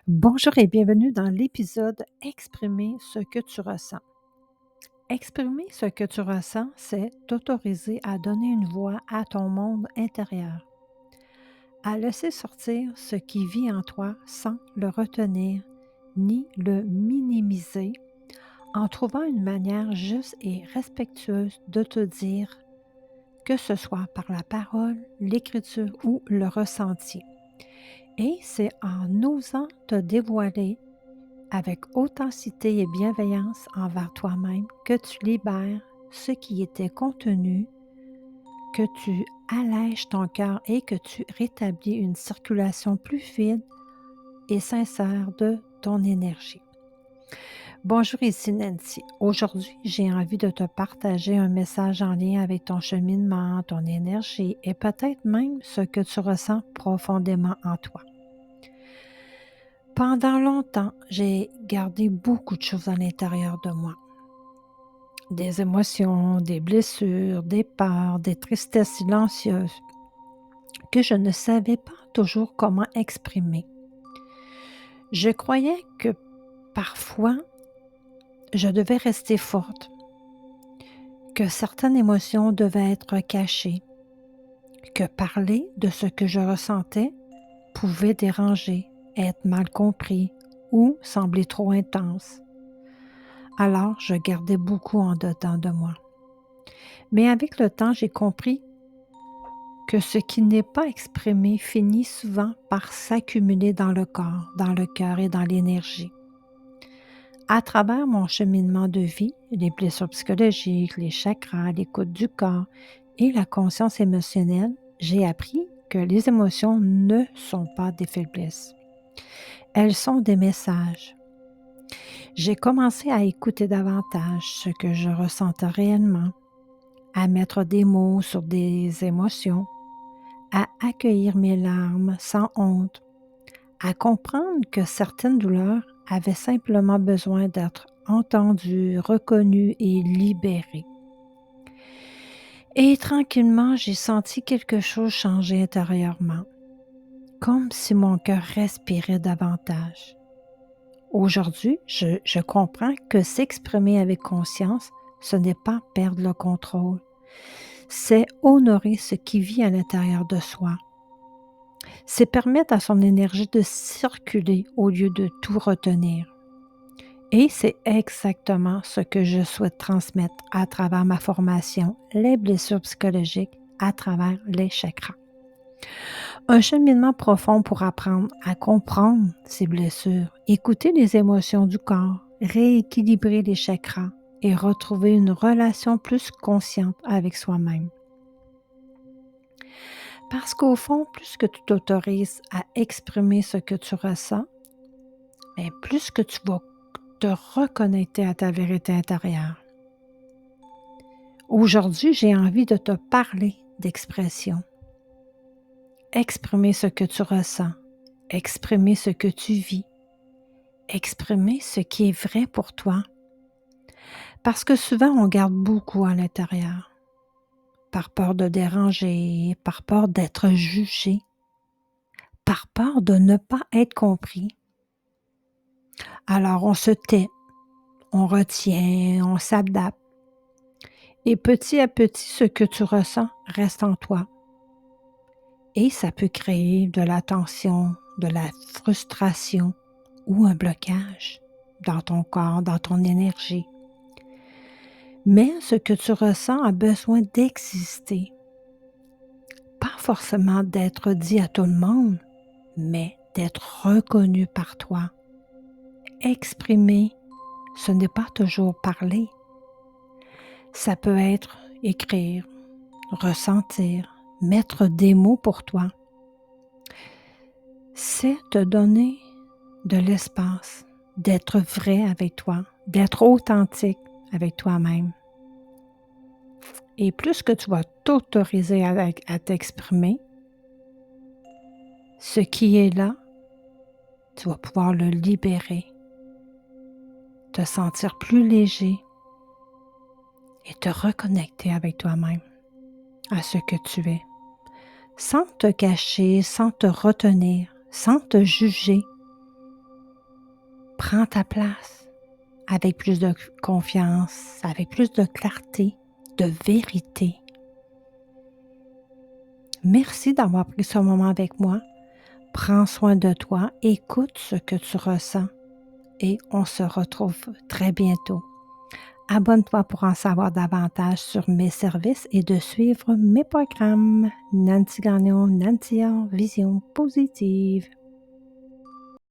Bonjour et bienvenue dans l'épisode Exprimer ce que tu ressens. Exprimer ce que tu ressens, c'est t'autoriser à donner une voix à ton monde intérieur, à laisser sortir ce qui vit en toi sans le retenir ni le minimiser, en trouvant une manière juste et respectueuse de te dire, que ce soit par la parole, l'écriture ou le ressenti. Et c'est en osant te dévoiler avec authenticité et bienveillance envers toi-même que tu libères ce qui était contenu, que tu allèges ton cœur et que tu rétablis une circulation plus fine et sincère de ton énergie. Bonjour, ici Nancy. Aujourd'hui, j'ai envie de te partager un message en lien avec ton cheminement, ton énergie et peut-être même ce que tu ressens profondément en toi. Pendant longtemps, j'ai gardé beaucoup de choses à l'intérieur de moi. Des émotions, des blessures, des peurs, des tristesses silencieuses que je ne savais pas toujours comment exprimer. Je croyais que parfois, je devais rester forte, que certaines émotions devaient être cachées, que parler de ce que je ressentais pouvait déranger, être mal compris ou sembler trop intense. Alors, je gardais beaucoup en dedans de moi. Mais avec le temps, j'ai compris que ce qui n'est pas exprimé finit souvent par s'accumuler dans le corps, dans le cœur et dans l'énergie. À travers mon cheminement de vie, les blessures psychologiques, les chakras, l'écoute du corps et la conscience émotionnelle, j'ai appris que les émotions ne sont pas des faiblesses. Elles sont des messages. J'ai commencé à écouter davantage ce que je ressentais réellement, à mettre des mots sur des émotions, à accueillir mes larmes sans honte, à comprendre que certaines douleurs avaient simplement besoin d'être entendues, reconnues et libérées. Et tranquillement, j'ai senti quelque chose changer intérieurement, comme si mon cœur respirait davantage. Aujourd'hui, je comprends que s'exprimer avec conscience, ce n'est pas perdre le contrôle, c'est honorer ce qui vit à l'intérieur de soi. C'est permettre à son énergie de circuler au lieu de tout retenir. Et c'est exactement ce que je souhaite transmettre à travers ma formation, les blessures psychologiques, à travers les chakras. Un cheminement profond pour apprendre à comprendre ces blessures, écouter les émotions du corps, rééquilibrer les chakras et retrouver une relation plus consciente avec soi-même. Parce qu'au fond, plus que tu t'autorises à exprimer ce que tu ressens, bien, plus que tu vas te reconnecter à ta vérité intérieure. Aujourd'hui, j'ai envie de te parler d'expression. Exprimer ce que tu ressens, exprimer ce que tu vis, exprimer ce qui est vrai pour toi. Parce que souvent, on garde beaucoup à l'intérieur, par peur de déranger, par peur d'être jugé, par peur de ne pas être compris. Alors, on se tait, on retient, on s'adapte. Et petit à petit, ce que tu ressens reste en toi. Et ça peut créer de la tension, de la frustration ou un blocage dans ton corps, dans ton énergie. Mais ce que tu ressens a besoin d'exister. Pas forcément d'être dit à tout le monde, mais d'être reconnu par toi. Exprimer, ce n'est pas toujours parler. Ça peut être écrire, ressentir, mettre des mots pour toi. C'est te donner de l'espace, d'être vrai avec toi, d'être authentique avec toi-même. Et plus que tu vas t'autoriser à t'exprimer, ce qui est là, tu vas pouvoir le libérer, te sentir plus léger et te reconnecter avec toi-même, à ce que tu es, sans te cacher, sans te retenir, sans te juger, Prends ta place avec plus de confiance, avec plus de clarté, de vérité. Merci d'avoir pris ce moment avec moi. Prends soin de toi, écoute ce que tu ressens et on se retrouve très bientôt. Abonne-toi pour en savoir davantage sur mes services et de suivre mes programmes. Nancy Gagnon, Nancy Vision Positive.